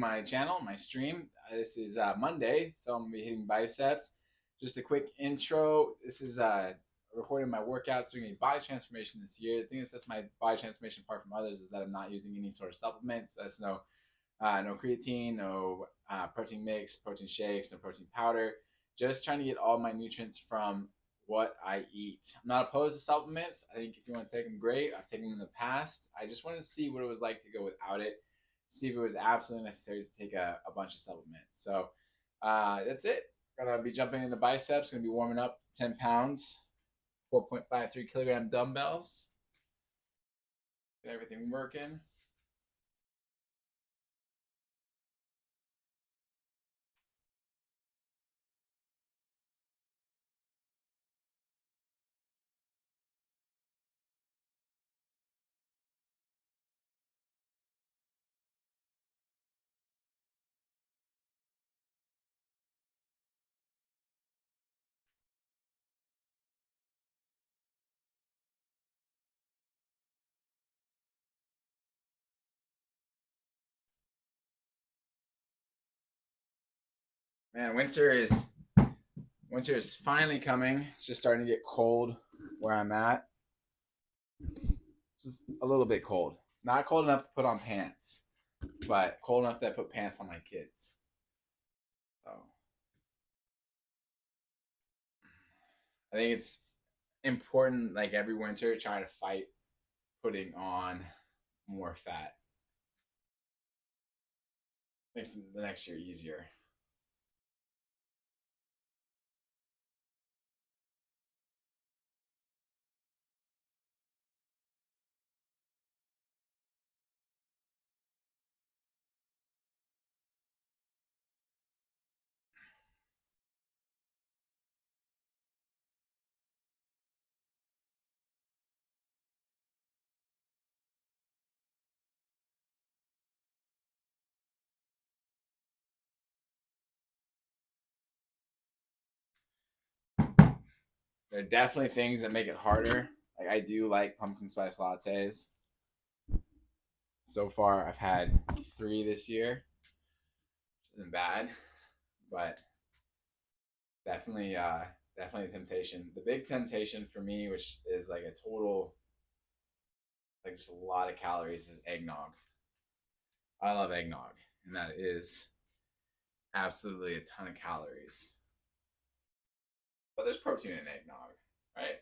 my channel, my stream. This is Monday, so I'm gonna be hitting biceps. Just a quick intro. This is recording my workouts, doing a body transformation this year. The thing that sets my body transformation apart from others is that I'm not using any sort of supplements. That's no creatine, no protein mix, protein shakes, no protein powder. Just trying to get all my nutrients from what I eat. I'm not opposed to supplements. I think if you want to take them, great. I've taken them in the past. I just wanted to see what it was like to go without it, see if it was absolutely necessary to take a bunch of supplements. So that's it. Gonna be jumping into biceps. Gonna be warming up 10 pounds, 4.53 kilogram dumbbells. Get everything working. Man, winter is finally coming. It's just starting to get cold where I'm at. Just a little bit cold. Not cold enough to put on pants, but cold enough that I put pants on my kids. So I think it's important, like every winter, trying to fight putting on more fat. Makes the next year easier. There are definitely things that make it harder. Like I do like pumpkin spice lattes. So far, I've had 3 this year, which isn't bad, but definitely, definitely a temptation. The big temptation for me, which is like a total, like just a lot of calories, is eggnog. I love eggnog, and that is absolutely a ton of calories. But there's protein in eggnog, right?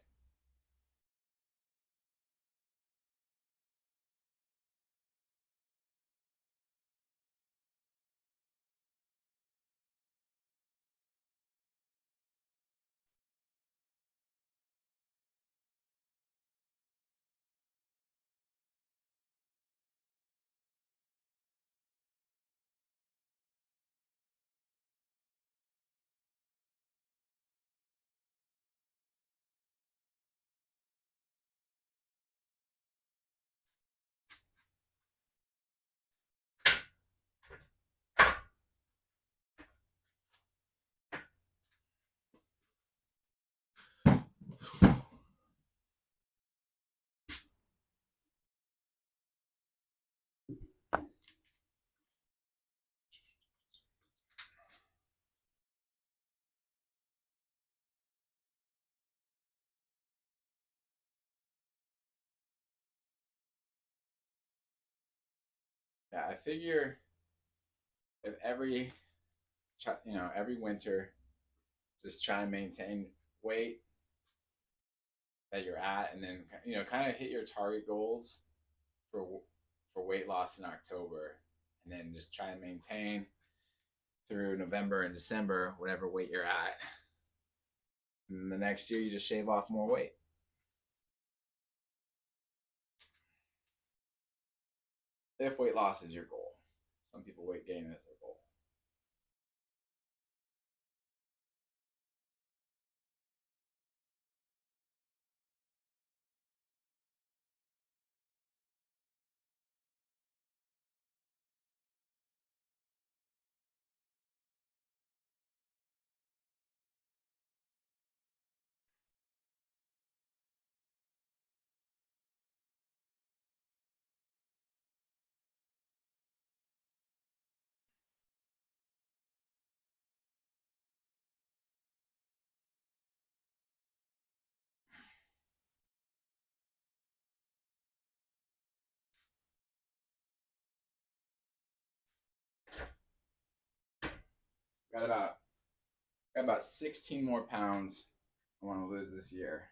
Yeah, I figure if every winter, just try and maintain weight that you're at, and then kind of hit your target goals for weight loss in October, and then just try and maintain through November and December whatever weight you're at. And the next year, you just shave off more weight. If weight loss is your goal, some people weight gain is their goal. got about 16 more pounds I want to lose this year.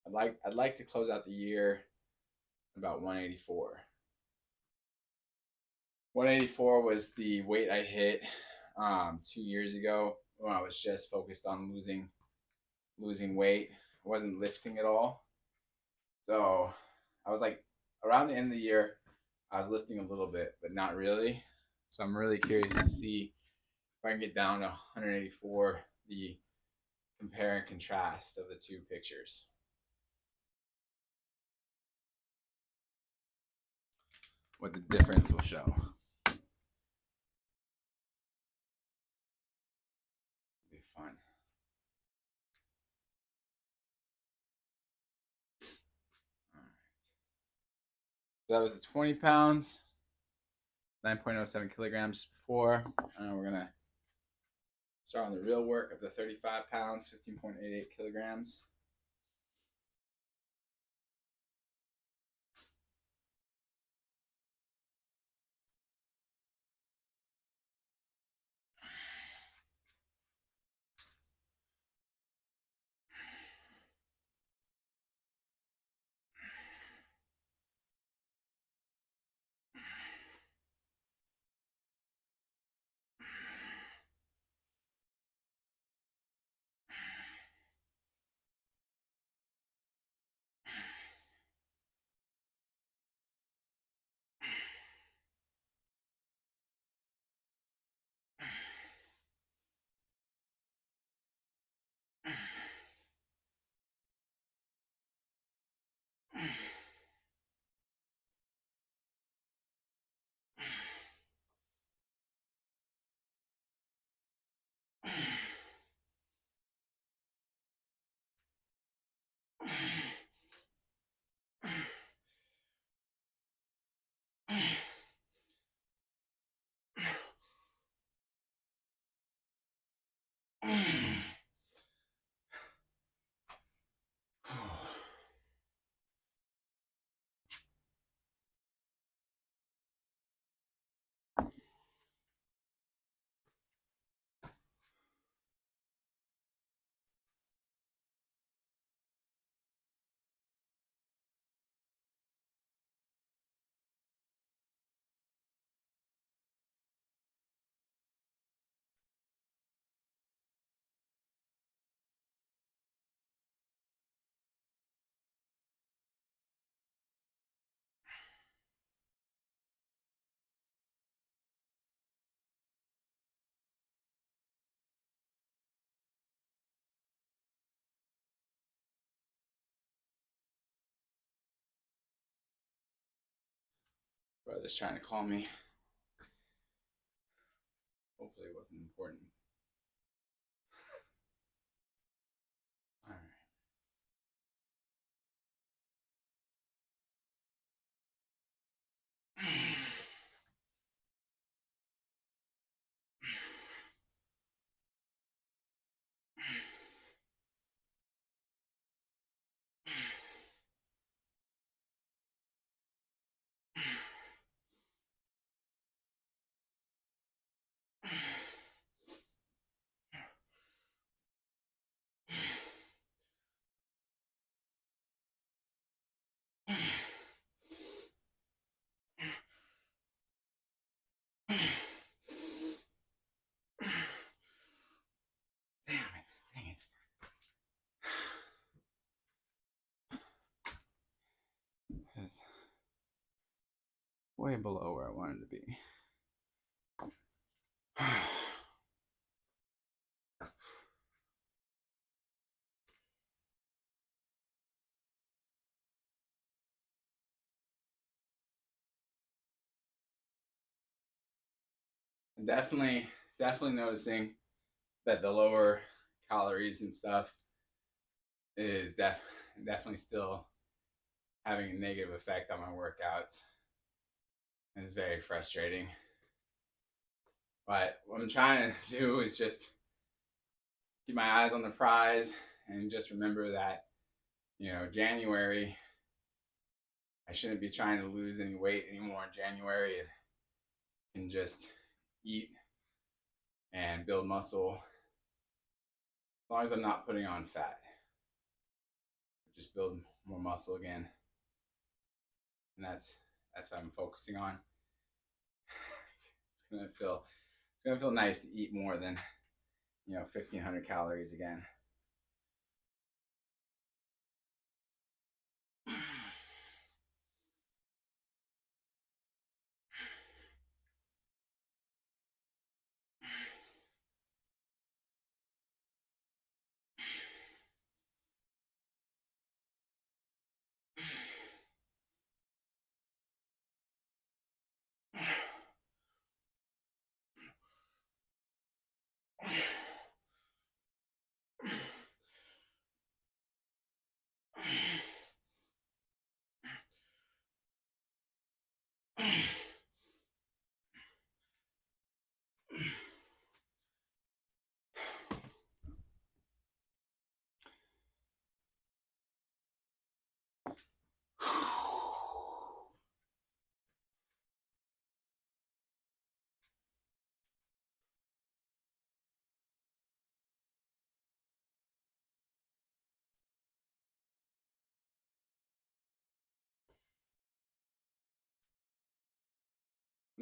I'd like to close out the year about 184. 184 was the weight I hit 2 years ago when I was just focused on losing weight. I wasn't lifting at all. So I was like around the end of the year, I was lifting a little bit, but not really. So I'm really curious to see if I can get down to 184, the compare and contrast of the two pictures. What the difference will show. It'll be fun. All right. So that was the 20 pounds, 9.07 kilograms before. And we're gonna start on the real work of the 35 pounds, 15.88 kilograms. Brother's trying to call me. Hopefully it wasn't important. All right. Damn it. Dang it. It's way below where I wanted to be. Definitely noticing that the lower calories and stuff is definitely still having a negative effect on my workouts. And it's very frustrating. But what I'm trying to do is just keep my eyes on the prize and just remember that, January, I shouldn't be trying to lose any weight anymore in January and just eat and build muscle as long as I'm not putting on fat. Just build more muscle again. And that's what I'm focusing on. It's gonna feel nice to eat more than 1,500 calories again.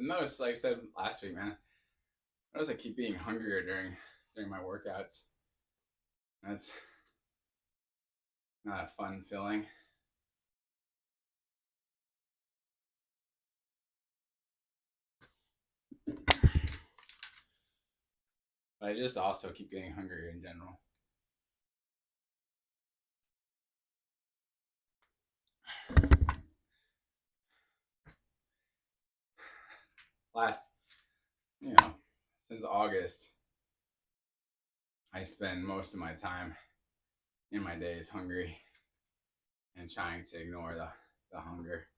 Notice, like I said last week, man, notice I keep being hungrier during my workouts. That's not a fun feeling. But I just also keep getting hungrier in general. Last, since August, I spend most of my time in my days hungry and trying to ignore the hunger.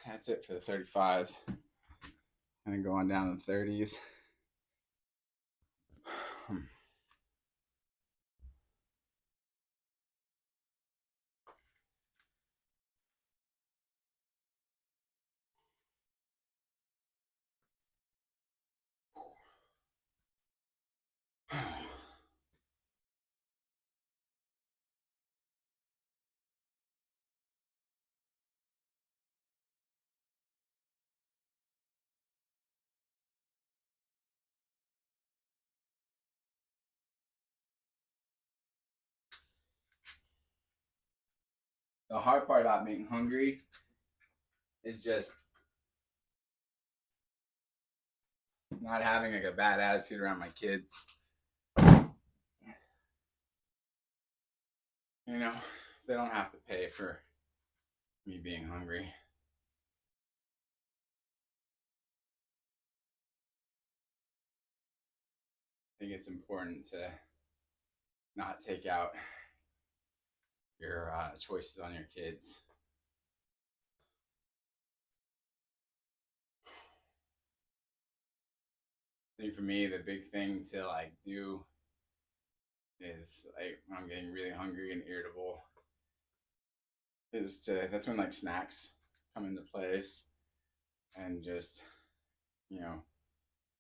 That's it for the 35s. And go on down to the 30s. The hard part about being hungry is just not having like a bad attitude around my kids. They don't have to pay for me being hungry. I think it's important to not take out your choices on your kids. I think for me, the big thing to do is when I'm getting really hungry and irritable that's when snacks come into place, and just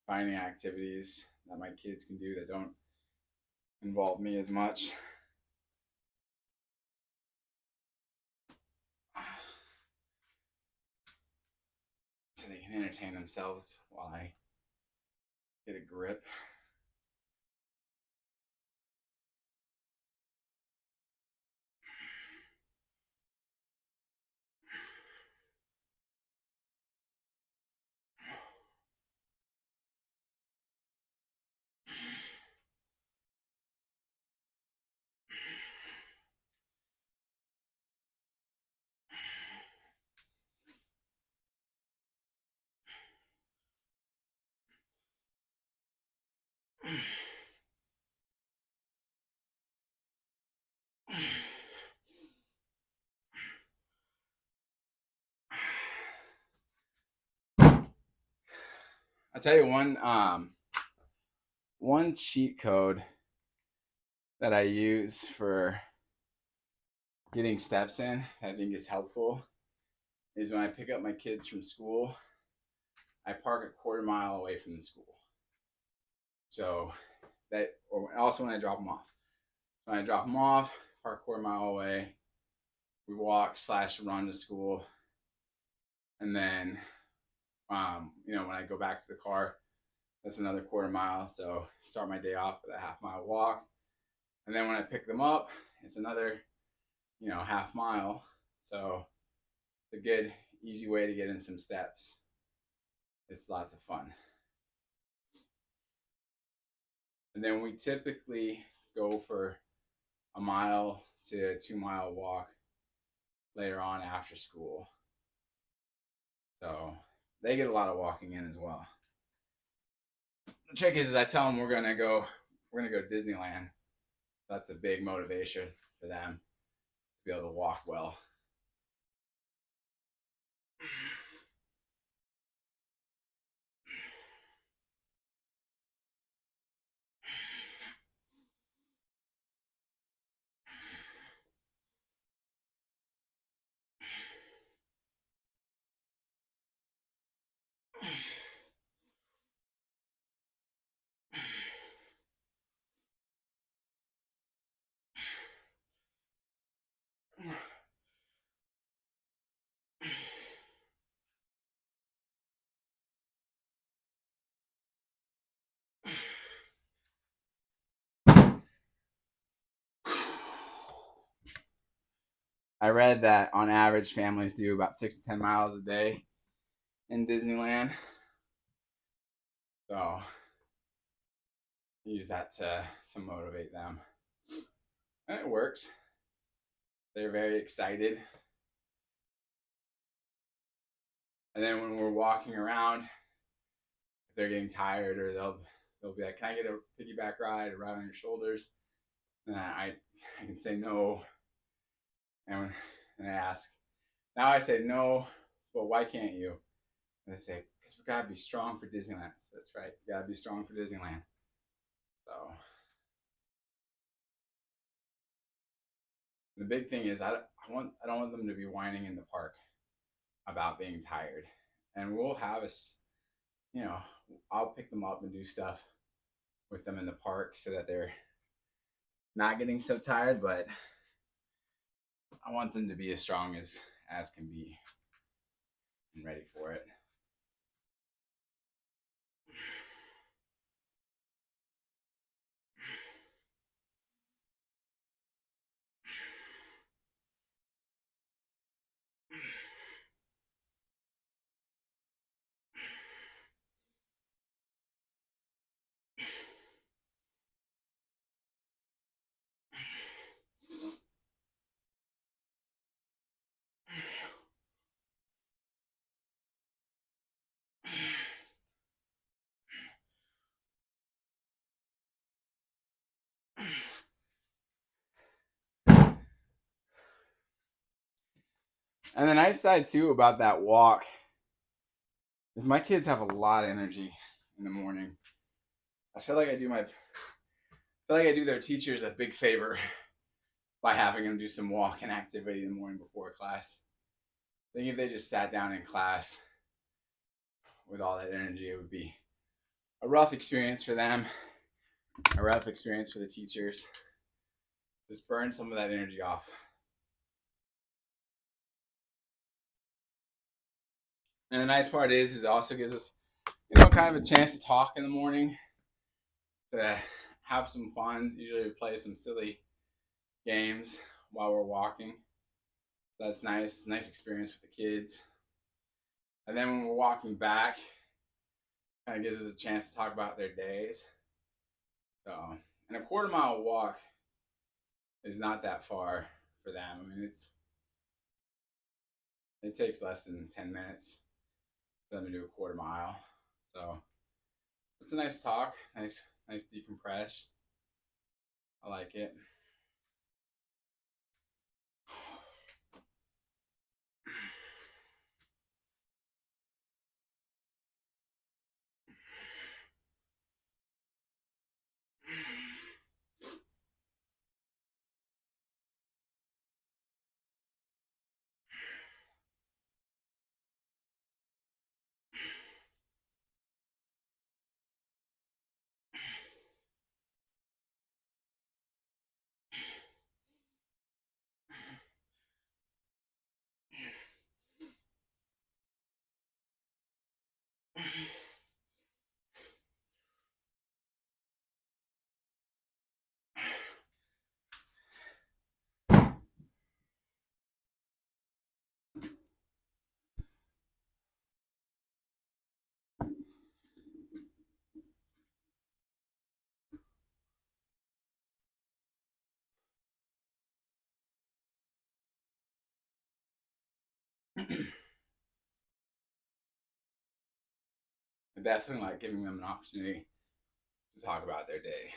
finding activities that my kids can do that don't involve me as much. So they can entertain themselves while I get a grip. I'll tell you one cheat code that I use for getting steps in, I think is helpful, is when I pick up my kids from school, I park a quarter mile away from the school. So that, or also when I drop them off. When I drop them off, park a quarter mile away, we walk / run to school, and then when I go back to the car, that's another quarter mile. So start my day off with a half-mile walk, and then when I pick them up, it's another half mile. So it's a good, easy way to get in some steps. It's lots of fun. And then we typically go for a mile to 2 mile walk later on after school. So they get a lot of walking in as well. The trick is I tell them we're gonna go to Disneyland. So that's a big motivation for them to be able to walk well. I read that on average families do about 6 to 10 miles a day in Disneyland. So use that to motivate them. And it works. They're very excited. And then when we're walking around, if they're getting tired, or they'll be like, "Can I get a piggyback ride or ride on your shoulders?" And I can say no. And I ask, now I say no, but why can't you? And they say, because we gotta be strong for Disneyland. So that's right, we gotta be strong for Disneyland. So the big thing is I don't want them to be whining in the park about being tired. And we'll have I'll pick them up and do stuff with them in the park so that they're not getting so tired, but I want them to be as strong as can be and ready for it. And the nice side too about that walk is my kids have a lot of energy in the morning. I feel like I do their teachers a big favor by having them do some walking activity in the morning before class. I think if they just sat down in class with all that energy, it would be a rough experience for them, a rough experience for the teachers. Just burn some of that energy off. And the nice part is it also gives us, kind of a chance to talk in the morning, to have some fun. Usually we play some silly games while we're walking. So that's nice. Nice experience with the kids. And then when we're walking back, kind of gives us a chance to talk about their days. So, and a quarter mile walk is not that far for them. I mean, it takes less than 10 minutes for them to do a quarter mile. So It's a nice talk, nice decompress. I like it. I definitely like giving them an opportunity to talk about their day.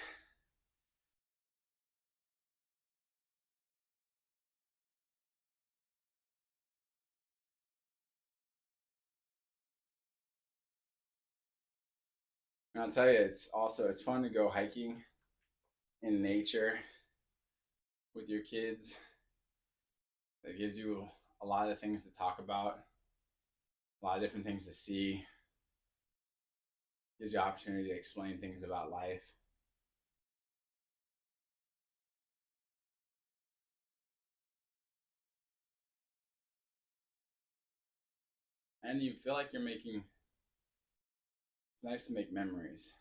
And I'll tell you, it's fun to go hiking in nature with your kids. It gives you a lot of things to talk about, a lot of different things to see. Gives you opportunity to explain things about life. And you feel like you're making, it's nice to make memories.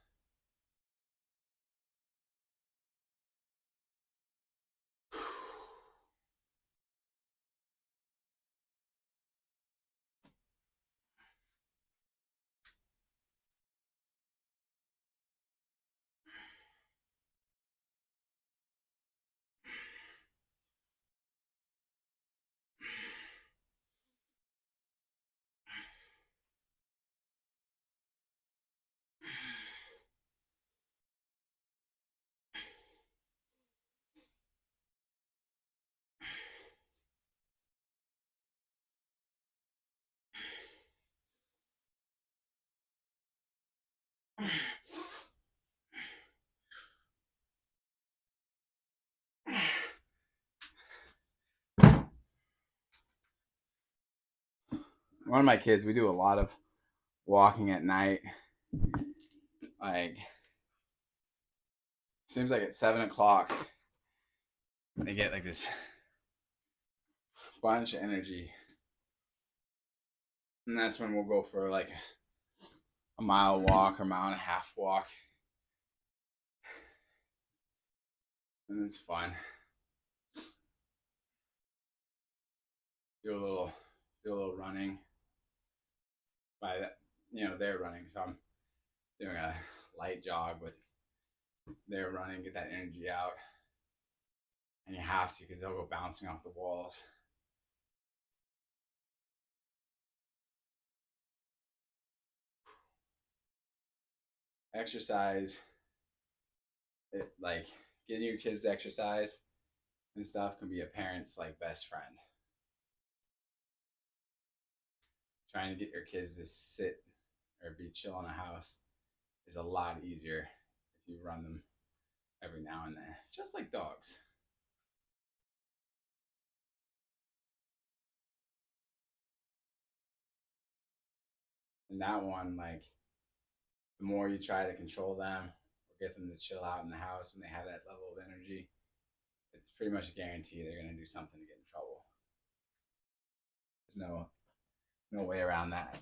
One of my kids, we do a lot of walking at night. Like, seems like at 7 o'clock, they get like this bunch of energy. And that's when we'll go for like a mile walk or mile and a half walk. And it's fun. Do a little running. By that, they're running, so I'm doing a light jog, but they're running, get that energy out. And you have to, because they'll go bouncing off the walls. Exercise, like getting your kids to exercise and stuff can be a parent's like best friend. Trying to get your kids to sit or be chill in a house is a lot easier if you run them every now and then, just like dogs. And that one, like, the more you try to control them or get them to chill out in the house when they have that level of energy, it's pretty much a guarantee they're going to do something to get in trouble. There's no way around that.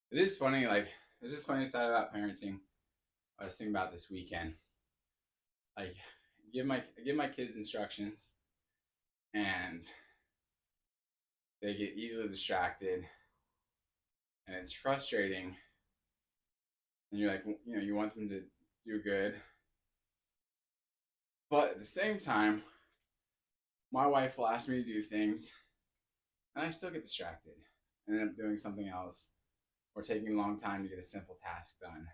It is funny, like it's just funny side about parenting. I was thinking about this weekend. Like give my kids instructions and they get easily distracted and it's frustrating and you're like you want them to do good. But at the same time, my wife will ask me to do things and I still get distracted and end up doing something else or taking a long time to get a simple task done.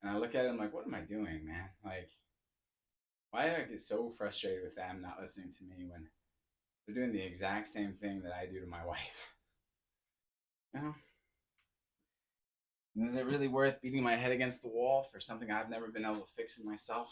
And I look at it, I'm like, what am I doing, man? Like, why do I get so frustrated with them not listening to me when they're doing the exact same thing that I do to my wife? You know? And is it really worth beating my head against the wall for something I've never been able to fix in myself?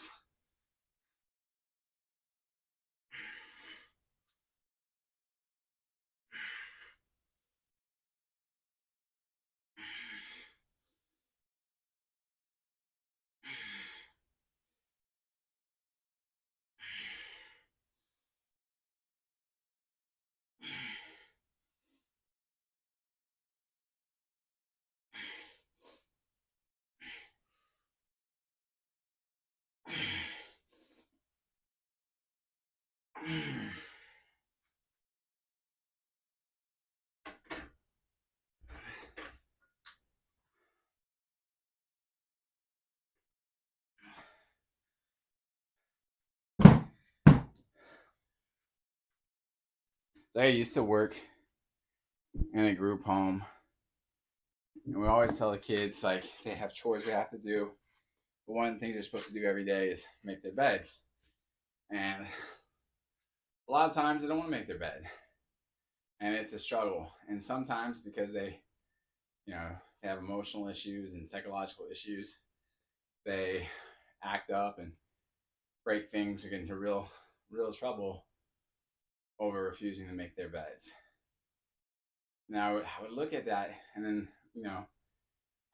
So I used to work in a group home, and we always tell the kids like they have chores they have to do. But one of the things they're supposed to do every day is make their beds. And a lot of times they don't want to make their bed, and it's a struggle. And sometimes because you know, they have emotional issues and psychological issues, they act up and break things or get into real trouble over refusing to make their beds. Now I would look at that and then,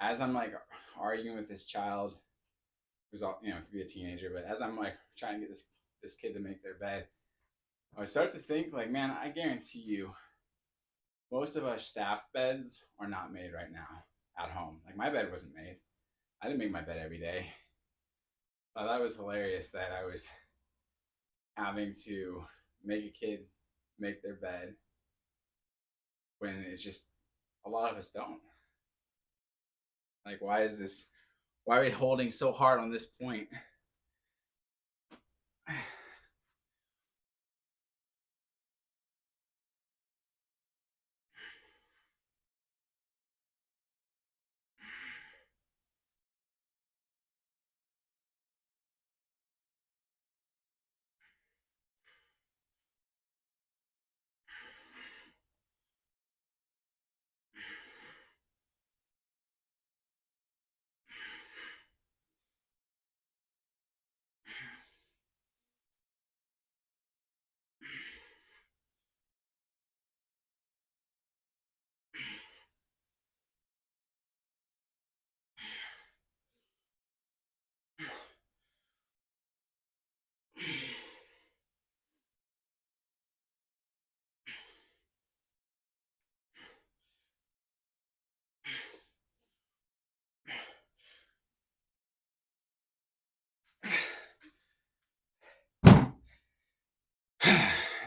as I'm like arguing with this child who's could be a teenager, but as I'm like trying to get this kid to make their bed, I would start to think like, man, I guarantee you most of our staff's beds are not made right now at home. Like my bed wasn't made. I didn't make my bed every day. I thought that was hilarious that I was having to make a kid make their bed when it's just a lot of us don't. Like, why is this? Why are we holding so hard on this point?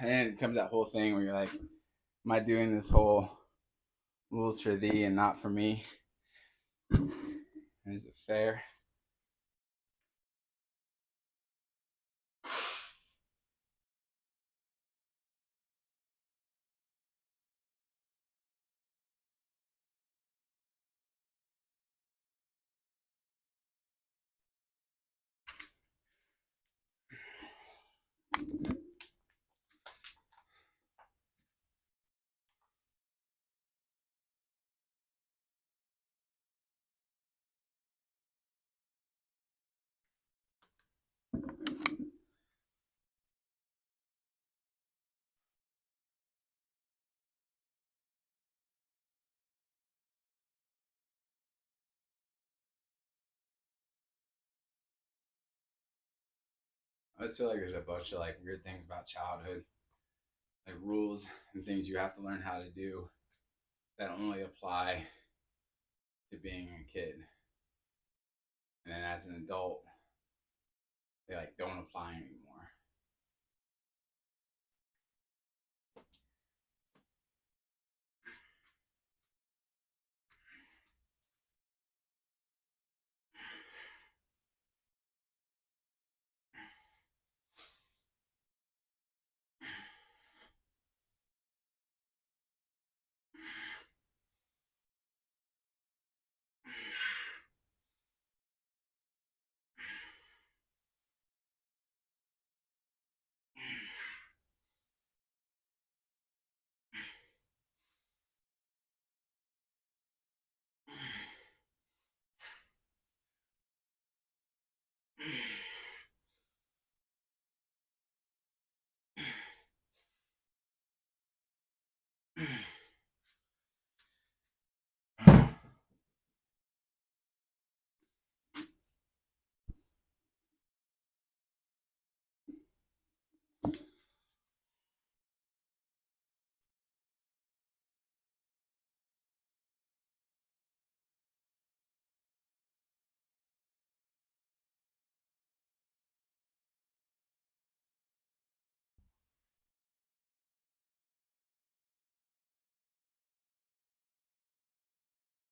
And it comes that whole thing where you're like, am I doing this whole rules for thee and not for me? Is it fair? I just feel like there's a bunch of like weird things about childhood, like rules and things you have to learn how to do that only apply to being a kid. And then as an adult, they like don't apply anymore.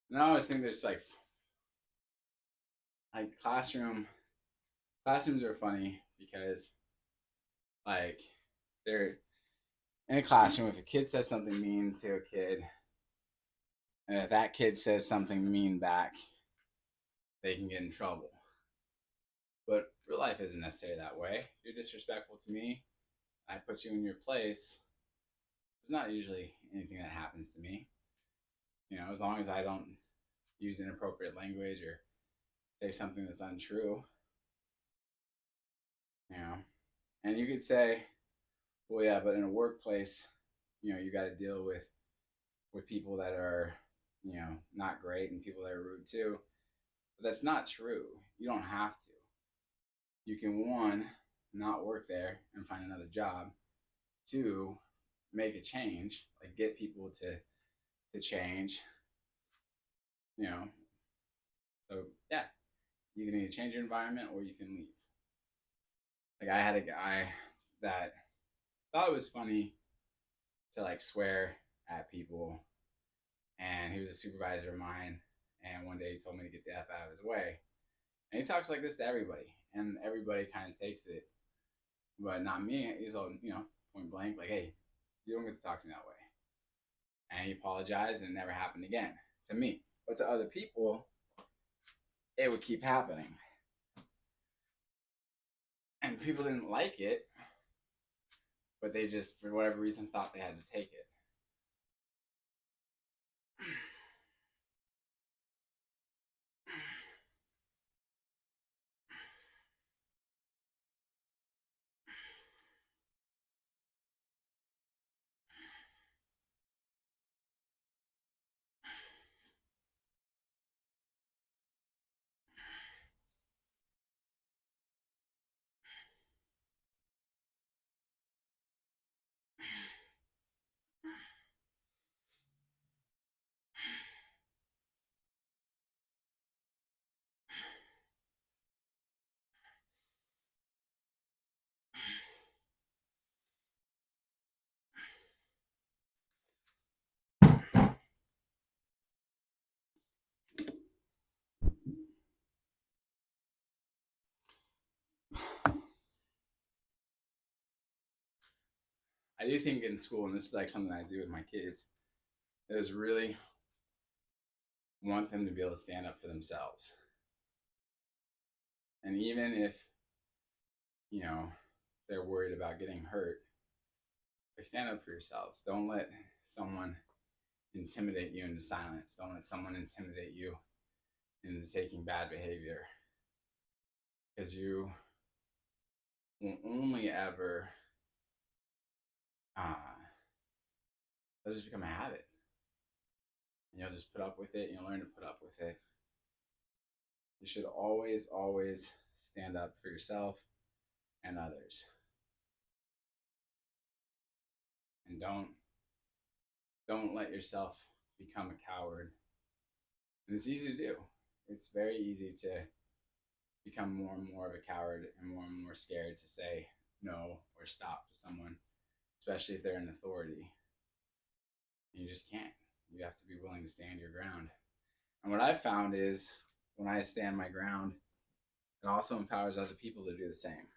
And I always think there's like classrooms are funny because like they're in a classroom. If a kid says something mean to a kid, and if that kid says something mean back, they can get in trouble. But real life isn't necessarily that way. If you're disrespectful to me, I put you in your place. There's not usually anything that happens to me. As long as I don't use inappropriate language or say something that's untrue. You know, and you could say, well, yeah, but in a workplace, you got to deal with people that are, not great and people that are rude too. But that's not true. You don't have to. You can, one, not work there and find another job. Two, make a change, like get people to change. You know, so yeah, you can either change your environment or you can leave. Like I had a guy that thought it was funny to like swear at people, and he was a supervisor of mine. And one day he told me to get the F out of his way. And he talks like this to everybody, and everybody kind of takes it, but not me. He's all, point blank, like, hey, you don't get to talk to me that way. And he apologized, and it never happened again to me. But to other people, it would keep happening. And people didn't like it, but they just, for whatever reason, thought they had to take it. I do think in school, and this is like something I do with my kids, is really want them to be able to stand up for themselves. And even if, you know, they're worried about getting hurt, like stand up for yourselves. Don't let someone intimidate you into silence. Don't let someone intimidate you into taking bad behavior. Because you will only ever, it'll just become a habit. And you'll just put up with it, and you'll learn to put up with it. You should always, always stand up for yourself and others. And don't let yourself become a coward And it's easy to do. It's very easy to become more and more of a coward and more scared to say no or stop to someone, especially if they're in authority. You just can't. You have to be willing to stand your ground. And what I've found is when I stand my ground, it also empowers other people to do the same.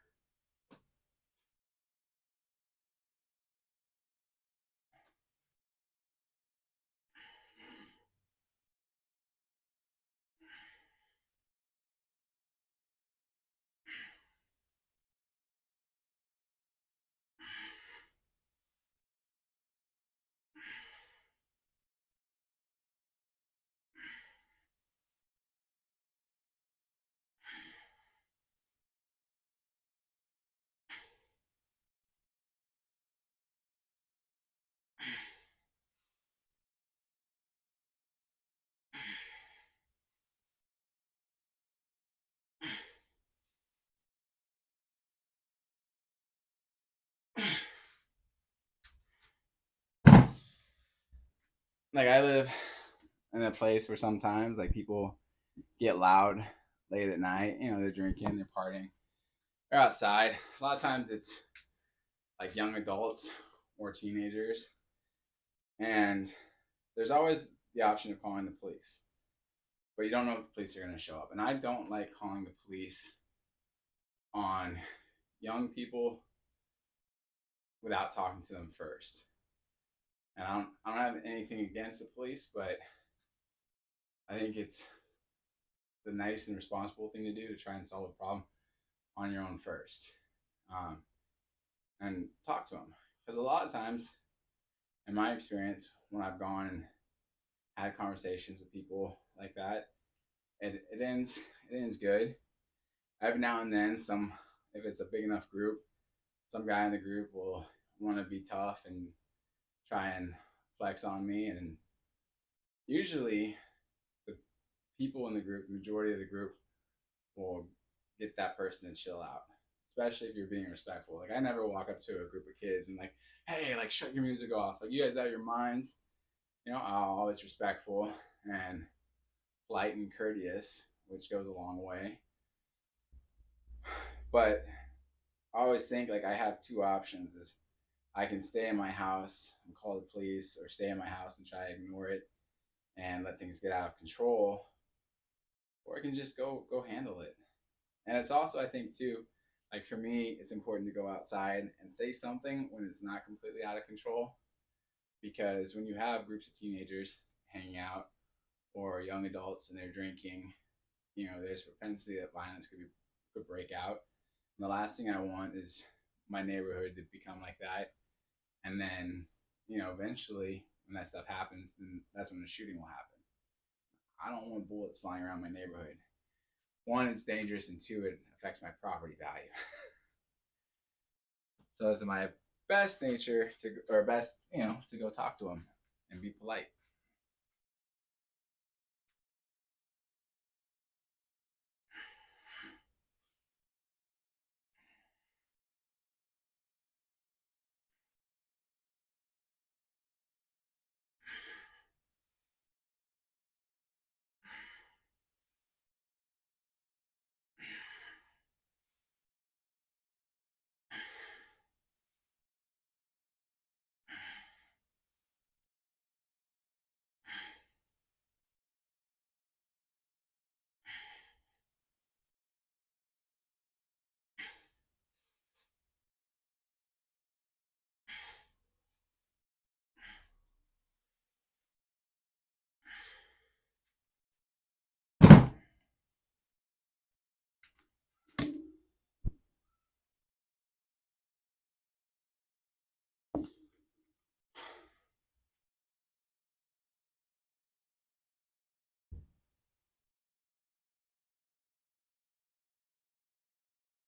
Like I live in a place where sometimes like people get loud late at night. You know, they're drinking, they're partying, they're outside. A lot of times it's like young adults or teenagers, and there's always the option of calling the police, but you don't know if the police are going to show up. And I don't like calling the police on young people without talking to them first. And I don't have anything against the police, but I think it's the nice and responsible thing to do to try and solve a problem on your own first, um, and talk to them. Because a lot of times, in my experience, when I've gone and had conversations with people like that, it ends good. Every now and then, some if it's a big enough group, some guy in the group will want to be tough and try and flex on me, and usually the people in the group, the majority of the group, will get that person to chill out, especially if you're being respectful. Like I never walk up to a group of kids and like, hey, like shut your music off. Like you guys out of your minds. You know, I'm always respectful and polite and courteous, which goes a long way. But I always think like I have two options: is I can stay in my house and call the police, or stay in my house and try to ignore it and let things get out of control, or I can just go handle it. And it's also, I think, too, like for me, it's important to go outside and say something when it's not completely out of control. Because when you have groups of teenagers hanging out or young adults and they're drinking, you know, there's a propensity that violence could break out. And the last thing I want is my neighborhood to become like that. And then, you know, eventually when that stuff happens, then that's when the shooting will happen. I don't want bullets flying around my neighborhood. One, it's dangerous, and two, it affects my property value. So it's in my best nature to, or best, you know, to go talk to them and be polite.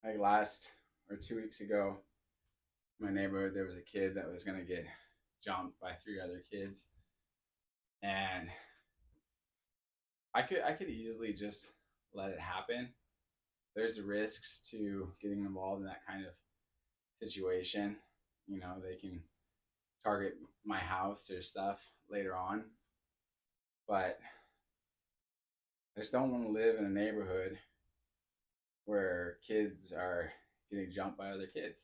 Like last or 2 weeks ago, in my neighborhood, there was a kid that was going to get jumped by three other kids. And I could easily just let it happen. There's risks to getting involved in that kind of situation. You know, they can target my house or stuff later on. But I just don't want to live in a neighborhood where kids are getting jumped by other kids.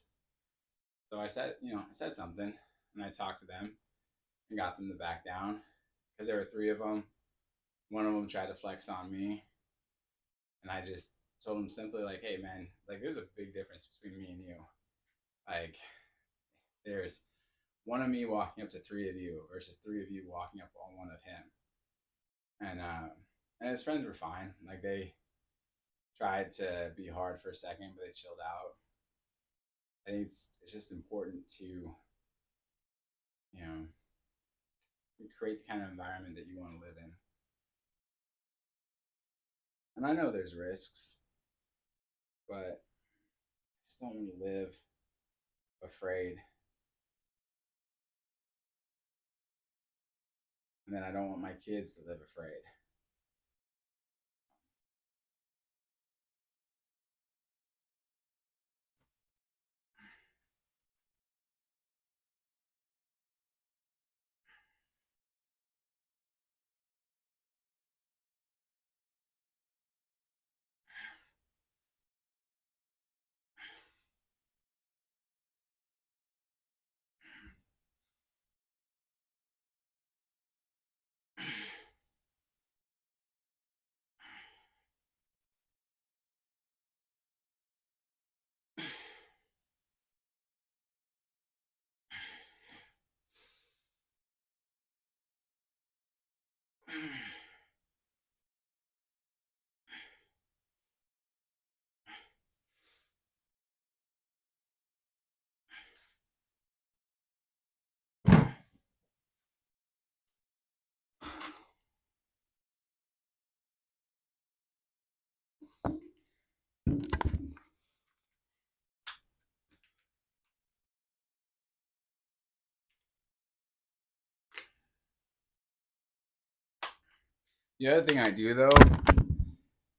So I said something, and I talked to them and got them to back down because there were three of them. One of them tried to flex on me, and I just told him simply like, "Hey, man, like there's a big difference between me and you. Like there's one of me walking up to three of you versus three of you walking up on one of him." And his friends were fine. Like they tried to be hard for a second, but they chilled out. I think it's just important to create the kind of environment that you want to live in. And I know there's risks, but I just don't want to live afraid. And then I don't want my kids to live afraid. The other thing I do though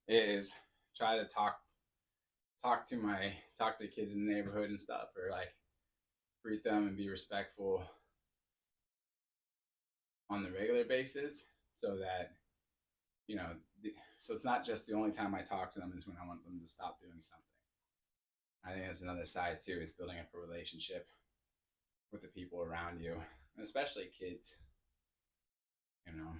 is try to talk to the kids in the neighborhood and stuff, or like greet them and be respectful on the regular basis, so that you know, so it's not just the only time I talk to them is when I want them to stop doing something. I think that's another side too, is building up a relationship with the people around you, and especially kids. You know,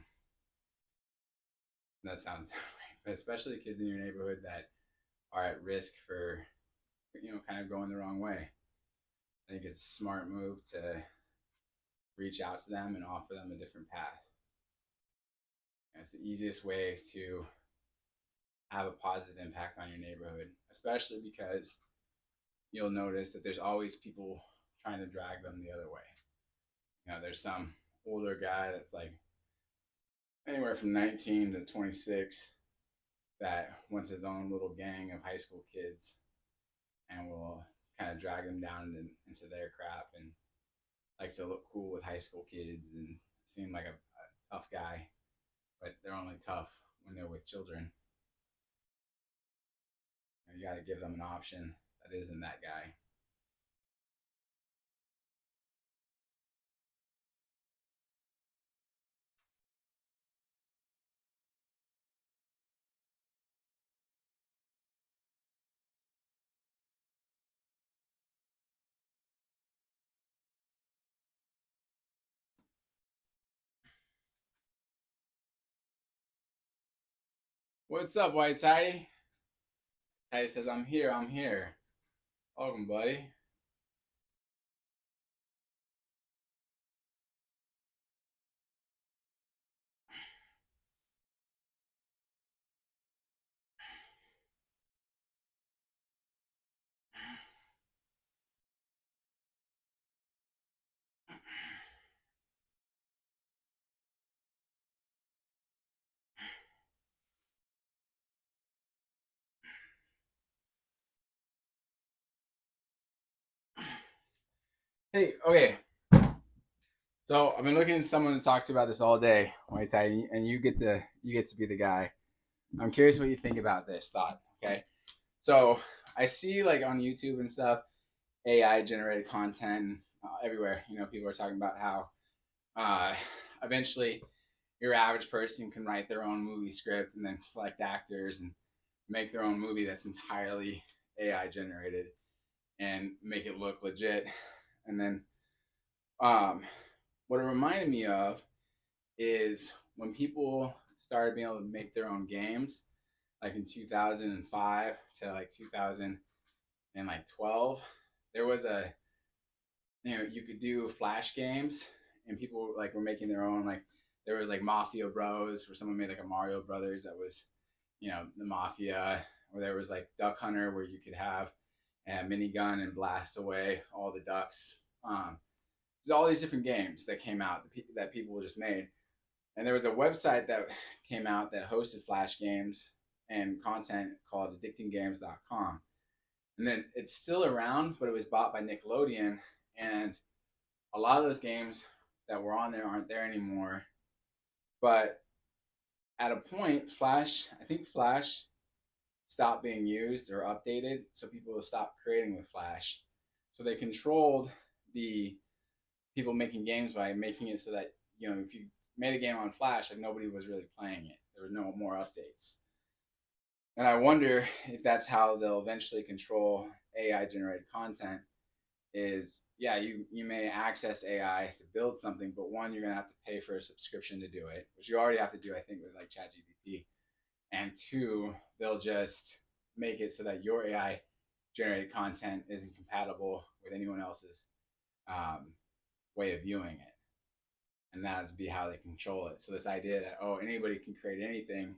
that sounds right, but especially kids in your neighborhood that are at risk for kind of going the wrong way. I think it's a smart move to reach out to them and offer them a different path. And it's the easiest way to have a positive impact on your neighborhood, especially because you'll notice that there's always people trying to drag them the other way. There's some older guy that's like anywhere from 19 to 26 that wants his own little gang of high school kids and will kind of drag them down into their crap and like to look cool with high school kids and seem like a tough guy, but they're only tough when they're with children. You got to give them an option that isn't that guy. What's up, White Tidy? Tidy says, I'm here, I'm here. Welcome, buddy. Hey, okay. So I've been looking for someone to talk to about this all day, White Tidy, and you get to be the guy. I'm curious what you think about this thought. Okay, so I see like on YouTube and stuff, AI generated content everywhere. People are talking about how eventually your average person can write their own movie script and then select actors and make their own movie that's entirely AI generated and make it look legit. And then um, what it reminded me of is when people started being able to make their own games, like in 2005 to like 2012, there was a, you could do Flash games, and people like were making their own. Like there was like Mafia Bros, where someone made like a Mario Brothers that was, the Mafia, or there was like Duck Hunter, where you could have a minigun and blast away all the ducks. There's all these different games that came out that people just made, and there was a website that came out that hosted Flash games and content called addictinggames.com. And then it's still around, but it was bought by Nickelodeon, and a lot of those games that were on there aren't there anymore. But at a point, I think Flash stopped being used or updated, so people will stop creating with Flash. So they controlled the people making games by making it so that, if you made a game on Flash, like nobody was really playing it. There were no more updates. And I wonder if that's how they'll eventually control AI generated content. Is, yeah, you may access AI to build something, but one, you're gonna have to pay for a subscription to do it, which you already have to do, I think, with like ChatGPT. And two, they'll just make it so that your AI generated content isn't compatible with anyone else's way of viewing it, and that would be how they control it. So this idea that, oh, anybody can create anything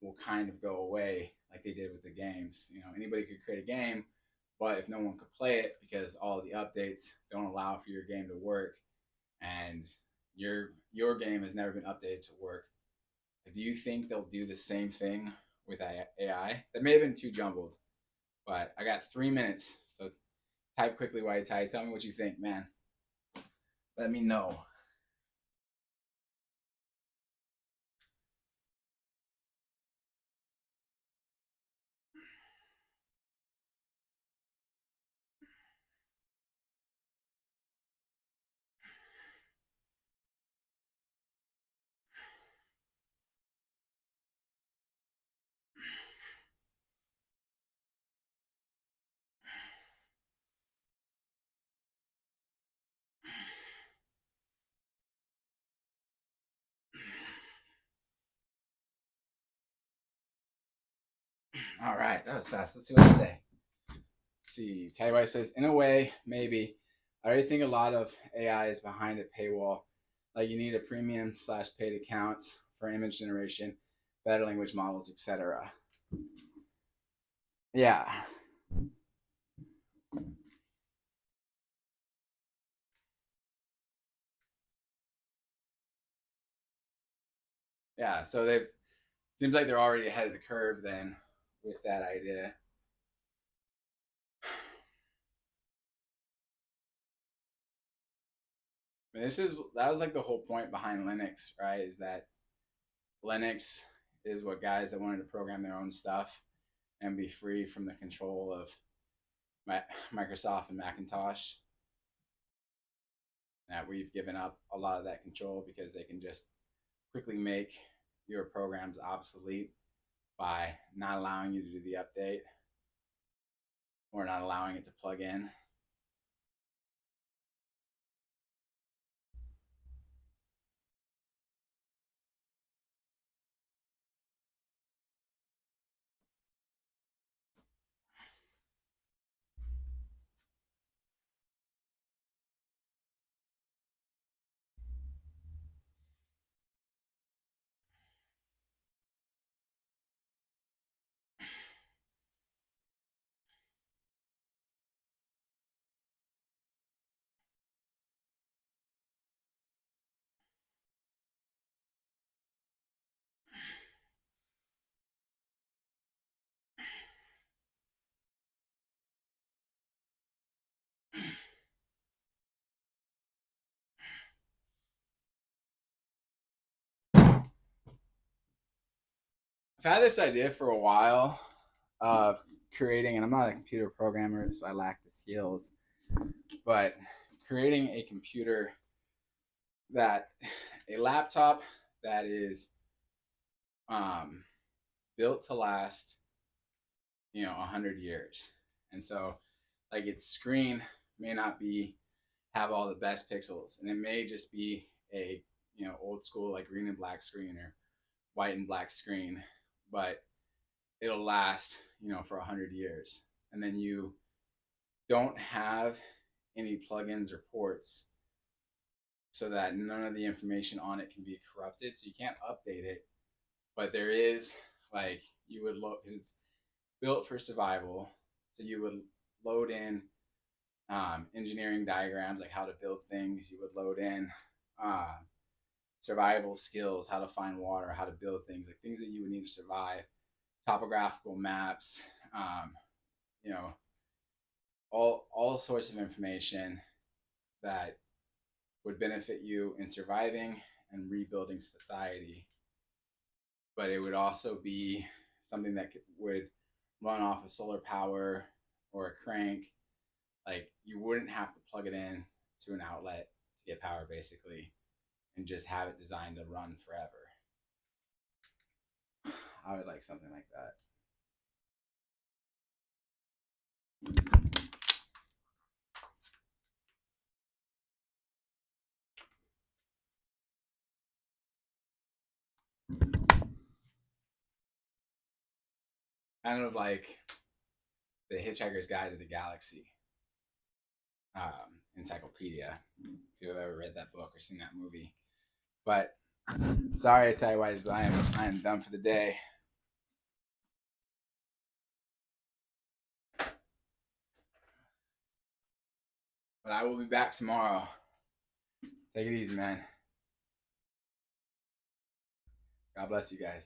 will kind of go away, like they did with the games. Anybody could create a game, but if no one could play it because all the updates don't allow for your game to work, and your game has never been updated to work, do you think they'll do the same thing with AI? That may have been too jumbled, but I got 3 minutes, so type quickly while you type. Tell me what you think, man. Let me know. All right, that was fast. Let's see what they say. Let's see, Teddy White says, in a way, maybe. I already think a lot of AI is behind a paywall. Like you need a premium/paid account for image generation, better language models, etc. Yeah. Yeah. So they seems like they're already ahead of the curve then with that idea. I mean, that was like the whole point behind Linux, right? Is that Linux is what guys that wanted to program their own stuff and be free from the control of Microsoft and Macintosh. That we've given up a lot of that control because they can just quickly make your programs obsolete by not allowing you to do the update or not allowing it to plug in. I've had this idea for a while of creating, and I'm not a computer programmer, so I lack the skills, but creating a computer, that a laptop that is built to last, 100 years. And so, like, its screen may not be have all the best pixels, and it may just be a old school like green and black screen or white and black screen, but it'll last for 100 years. And then you don't have any plugins or ports, so that none of the information on it can be corrupted, so you can't update it. But there is, like, you would look, because it's built for survival, so you would load in engineering diagrams, like how to build things. You would load in survival skills, how to find water, how to build things, like things that you would need to survive, topographical maps, you know, all sorts of information that would benefit you in surviving and rebuilding society. But it would also be something that would run off of solar power or a crank. Like, you wouldn't have to plug it in to an outlet to get power, basically, and just have it designed to run forever. I would like something like that. Kind of like the Hitchhiker's Guide to the Galaxy encyclopedia, if you've ever read that book or seen that movie. But sorry to tell you guys, but I am done for the day. But I will be back tomorrow. Take it easy, man. God bless you guys.